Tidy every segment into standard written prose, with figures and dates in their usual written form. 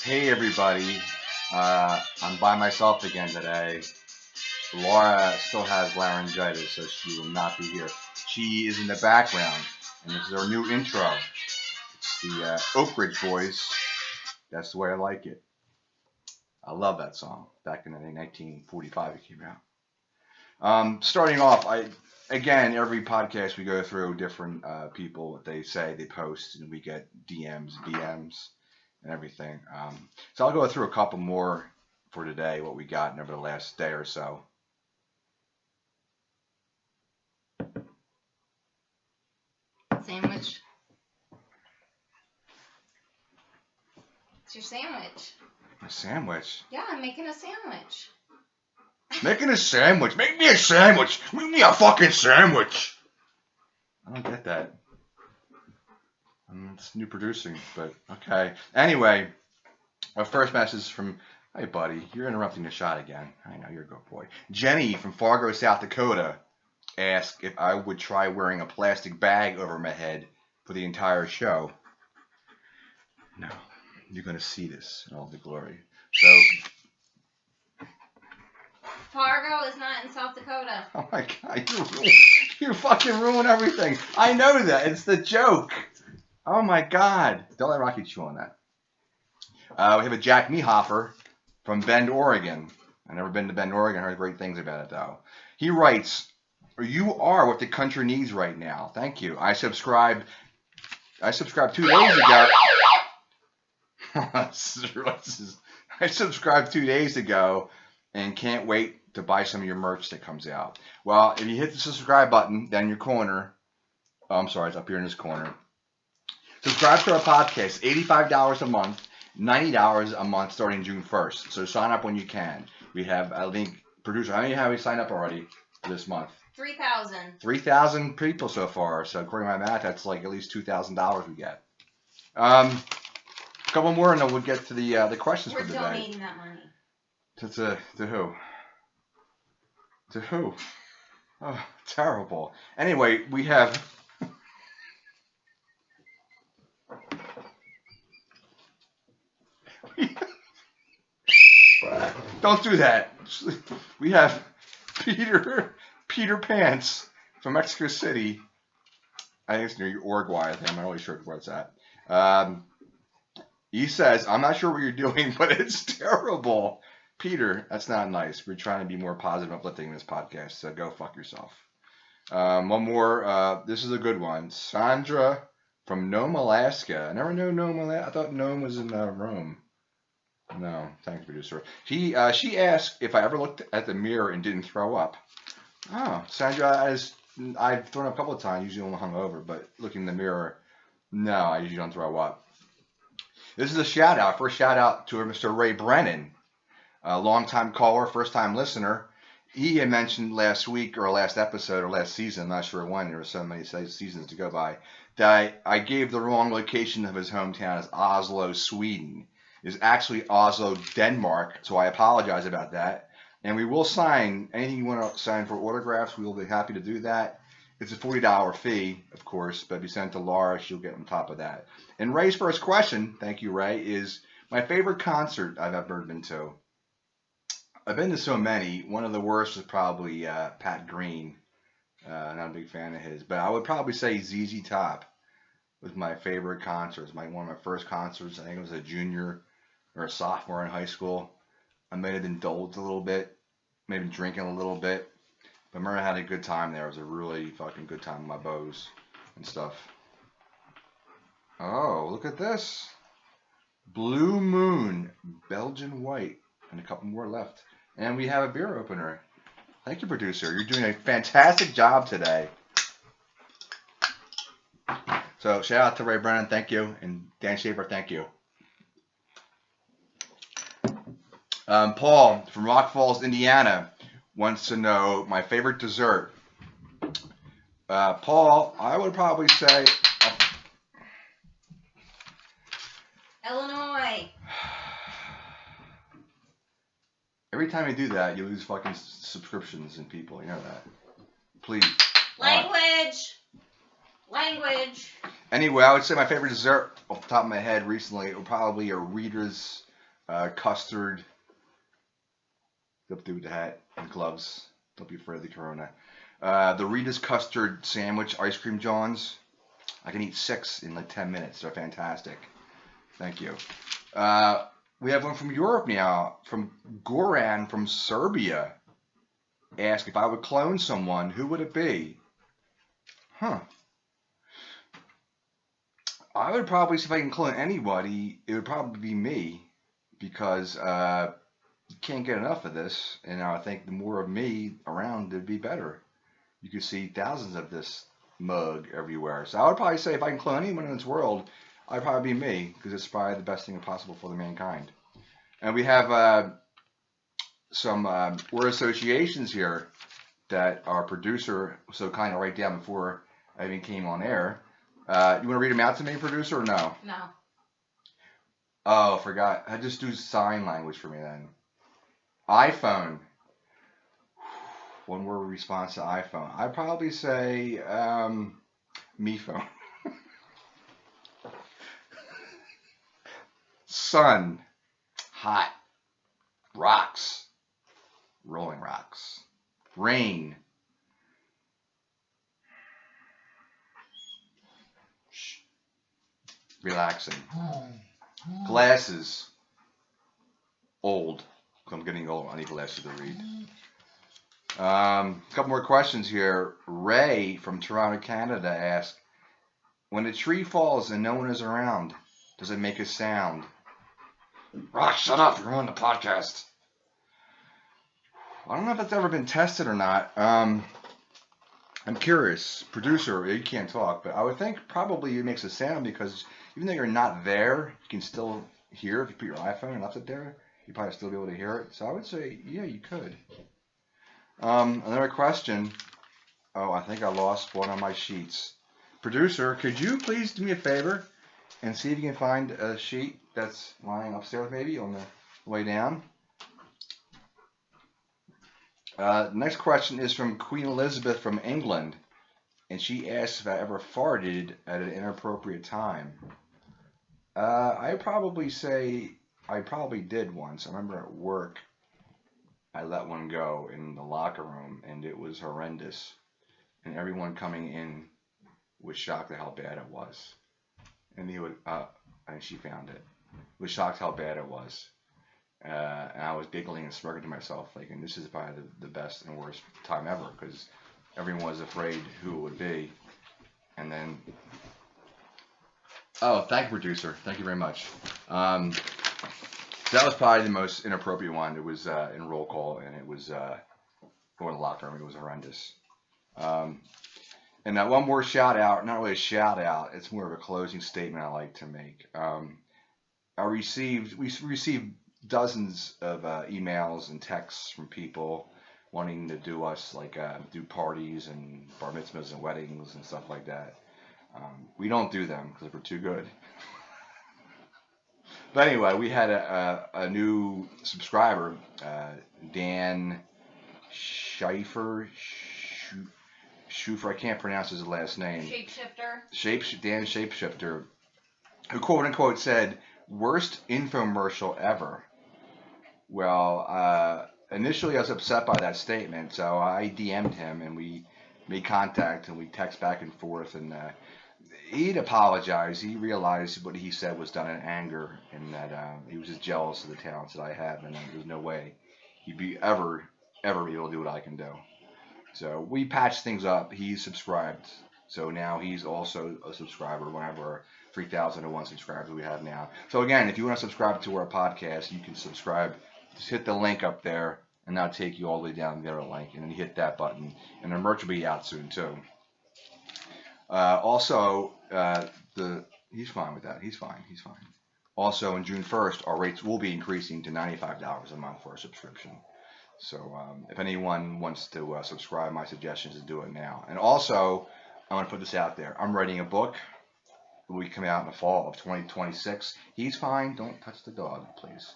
Hey everybody, I'm by myself again today. Laura still has laryngitis, so she will not be here. She is in the background, and this is our new intro. It's the Oak Ridge Boys. That's the way I like it. I love that song. Back in 1945 it came out. Starting off, every podcast we go through different people. What they say, they post, and we get DMs, and everything. So I'll go through a couple more for today. What we got over the last day or so. Sandwich. It's your sandwich. A sandwich. Yeah, I'm making a sandwich. Making a sandwich. Make me a sandwich. Make me a fucking sandwich. I don't get that. It's new producing, but okay. Anyway, our first message is from, hey buddy, you're interrupting the shot again. I know, you're a good boy. Jenny from Fargo, South Dakota asked if I would try wearing a plastic bag over my head for the entire show. No, you're going to see this in all the glory. So, Fargo is not in South Dakota. oh my God, you fucking ruin everything. I know that. It's the joke. Oh my God. Don't let Rocky chew on that. We have a Jack Mehofer from Bend, Oregon. I've never been to Bend, Oregon. I heard great things about it, though. He writes, you are what the country needs right now. Thank you. I subscribed 2 days ago. I subscribed 2 days ago and can't wait to buy some of your merch that comes out. Well, if you hit the subscribe button down your corner, it's up here in this corner. Subscribe to our podcast, $85 a month, $90 a month starting June 1st. So sign up when you can. We have a link. Producer, how many have we signed up already this month? 3,000. 3,000 people so far. So according to my math, that's like at least $2,000 we get. A couple more, and then we'll get to the questions for the day. We're donating that money. To who? To who? Oh, terrible. Anyway, we have. Don't do that. We have Peter Pants from Mexico City. I think it's near Uruguay. I'm not really sure where it's at. He says, I'm not sure what you're doing, but it's terrible. Peter, that's not nice. We're trying to be more positive, uplifting in this podcast, so go fuck yourself. One more. This is a good one. Sandra from Nome, Alaska. I never knew Nome, Alaska. I thought Nome was in Rome. No, thanks, producer. She asked if I ever looked at the mirror and didn't throw up. Oh, Sandra, I've thrown up a couple of times, usually when I'm hungover, but looking in the mirror, no, I usually don't throw up. This is a shout out. First shout out to Mr. Ray Brennan, a long-time caller, first-time listener. He had mentioned last week or last episode or last season, I'm not sure when, there were so many seasons to go by, that I gave the wrong location of his hometown as Oslo, Sweden. It's actually Oslo, Denmark, so I apologize about that. And we will sign anything you want to sign for autographs. We will be happy to do that. It's a $40 fee, of course, but if you send it to Laura, she'll get on top of that. And Ray's first question, thank you, Ray, is my favorite concert I've ever been to. I've been to so many. One of the worst was probably Pat Green. Not a big fan of his, but I would probably say ZZ Top was my favorite concert. It was one of my first concerts. I think it was a junior or a sophomore in high school. I may have indulged a little bit, maybe drinking a little bit. But I remember I had a good time there. It was a really fucking good time with my bows and stuff. Oh, look at this. Blue Moon, Belgian White, and a couple more left. And we have a beer opener. Thank you, producer. You're doing a fantastic job today. So shout out to Ray Brennan, thank you. And Dan Schaefer, thank you. Paul from Rock Falls, Indiana, wants to know my favorite dessert. Paul, I would probably say Illinois. Every time you do that, you lose fucking subscriptions and people. You know that. Please. Language. Anyway, I would say my favorite dessert off the top of my head recently would probably a Reader's custard. Don't do with the hat and gloves. Don't be afraid of the corona. The Rita's custard sandwich ice cream Johns. I can eat 6 in like 10 minutes. They're fantastic. Thank you. We have one from Europe now, from Goran from Serbia. Ask if I would clone someone, who would it be? Huh. I would probably, see if I can clone anybody, it would probably be me, because you can't get enough of this, and I think the more of me around, it'd be better. You could see thousands of this mug everywhere. So I would probably say if I can clone anyone in this world, I'd probably be me, because it's probably the best thing possible for the mankind. And we have some word associations here that our producer was so kind to write down before I even came on air. You want to read them out to me, producer, or no? No. Oh, forgot. I just do sign language for me then. iPhone. One word response to iPhone. I'd probably say me phone. Sun. Hot. Rocks. Rolling rocks. Rain. Relaxing. Glasses. Old. I'm getting old. I need glasses to read. A couple more questions here. Ray from Toronto, Canada asks, when a tree falls and no one is around, does it make a sound? Rock, shut up. You're on the podcast. I don't know if that's ever been tested or not. I'm curious. Producer, you can't talk, but I would think probably it makes a sound because even though you're not there, you can still hear if you put your iPhone and left it there. You'd probably still be able to hear it. So I would say, yeah, you could. Another question. Oh, I think I lost one of my sheets. Producer, could you please do me a favor and see if you can find a sheet that's lying upstairs maybe on the way down? Next question is from Queen Elizabeth from England, and she asks if I ever farted at an inappropriate time. I'd probably say I probably did once. I remember at work, I let one go in the locker room, and it was horrendous. And everyone coming in was shocked at how bad it was. And and she found it. Was shocked how bad it was. And I was giggling and smirking to myself, thinking this is probably the best and worst time ever, because everyone was afraid who it would be. And then, oh, thank you, producer. Thank you very much. So that was probably the most inappropriate one. It was in roll call, and it was going to the locker room. It was horrendous. And that one more shout out, not really a shout out, it's more of a closing statement I like to make. We received dozens of emails and texts from people wanting to do us do parties and bar mitzvahs and weddings and stuff like that. We don't do them because we're too good. But anyway, we had a new subscriber, Dan Schaefer. I can't pronounce his last name. Dan Shapeshifter, who quote unquote said, worst infomercial ever. Well, initially I was upset by that statement, so I DM'd him and we made contact and we text back and forth, and he'd apologized. He realized what he said was done in anger, and that he was just jealous of the talents that I have, and there's no way he'd be ever be able to do what I can do. So we patched things up. He's subscribed. So now he's also a subscriber, one of our 3,001 subscribers we have now. So again, if you want to subscribe to our podcast, you can subscribe. Just hit the link up there, and that'll take you all the way down there, link, and then you hit that button. And the merch will be out soon, too. Also, he's fine with that. He's fine. Also, on June 1st, our rates will be increasing to $95 a month for a subscription. So if anyone wants to subscribe, my suggestion is to do it now. And also, I want to put this out there. I'm writing a book. It will come out in the fall of 2026. He's fine. Don't touch the dog, please,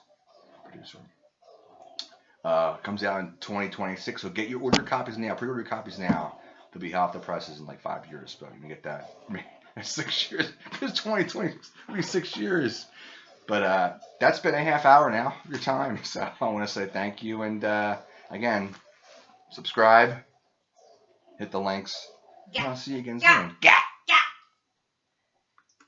producer. Comes out in 2026. So get your order copies now. Pre-order your copies now. They'll be off the presses in like 5 years, but you can get that. 6 years. It's 2020. It'll be 6 years. But that's been a half hour now of your time. So I want to say thank you. And again, subscribe, hit the links. Yeah. And I'll see you again Yeah. soon. Yeah.